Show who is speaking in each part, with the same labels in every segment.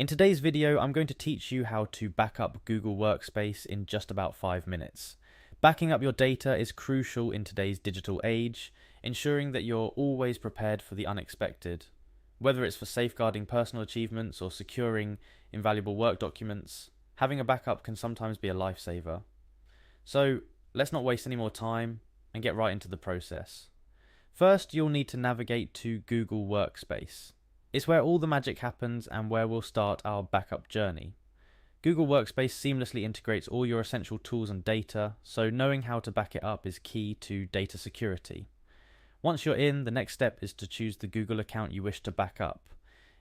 Speaker 1: In today's video, I'm going to teach you how to back up Google Workspace in just about 5 minutes. Backing up your data is crucial in today's digital age, ensuring that you're always prepared for the unexpected. Whether it's for safeguarding personal achievements or securing invaluable work documents, having a backup can sometimes be a lifesaver. So let's not waste any more time and get right into the process. First, you'll need to navigate to Google Workspace. It's where all the magic happens and where we'll start our backup journey. Google Workspace seamlessly integrates all your essential tools and data, so knowing how to back it up is key to data security. Once you're in, the next step is to choose the Google account you wish to back up.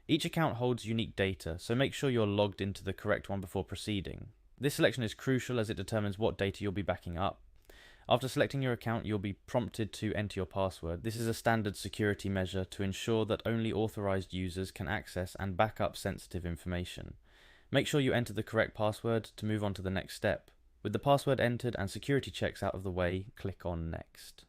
Speaker 1: Each account holds unique data, so make sure you're logged into the correct one before proceeding. This selection is crucial as it determines what data you'll be backing up. After selecting your account, you'll be prompted to enter your password. This is a standard security measure to ensure that only authorized users can access and back up sensitive information. Make sure you enter the correct password to move on to the next step. With the password entered and security checks out of the way, click on Next.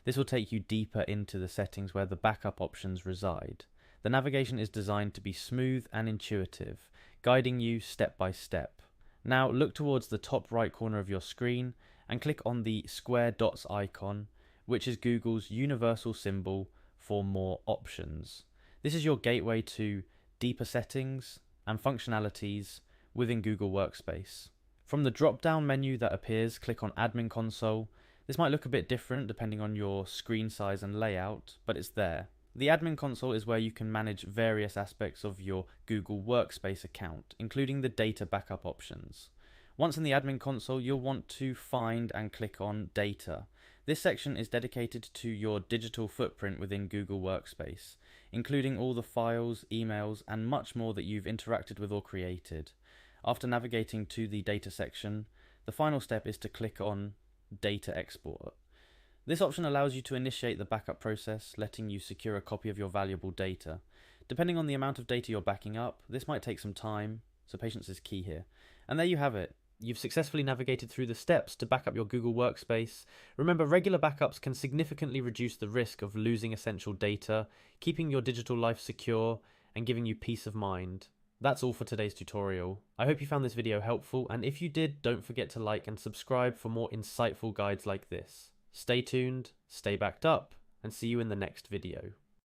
Speaker 1: This will take you deeper into the settings where the backup options reside. The navigation is designed to be smooth and intuitive, guiding you step by step. Now look towards the top right corner of your screen and click on the square dots icon, which is Google's universal symbol for more options. This is your gateway to deeper settings and functionalities within Google Workspace. From the drop-down menu that appears, click on Admin Console. This might look a bit different depending on your screen size and layout, but it's there. The Admin Console is where you can manage various aspects of your Google Workspace account, including the data backup options. Once in the Admin Console, you'll want to find and click on Data. This section is dedicated to your digital footprint within Google Workspace, including all the files, emails, and much more that you've interacted with or created. After navigating to the Data section, the final step is to click on Data Export. This option allows you to initiate the backup process, letting you secure a copy of your valuable data. Depending on the amount of data you're backing up, this might take some time, so patience is key here. And there you have it. You've successfully navigated through the steps to back up your Google Workspace. Remember, regular backups can significantly reduce the risk of losing essential data, keeping your digital life secure, and giving you peace of mind. That's all for today's tutorial. I hope you found this video helpful, and if you did, don't forget to like and subscribe for more insightful guides like this. Stay tuned, stay backed up, and see you in the next video.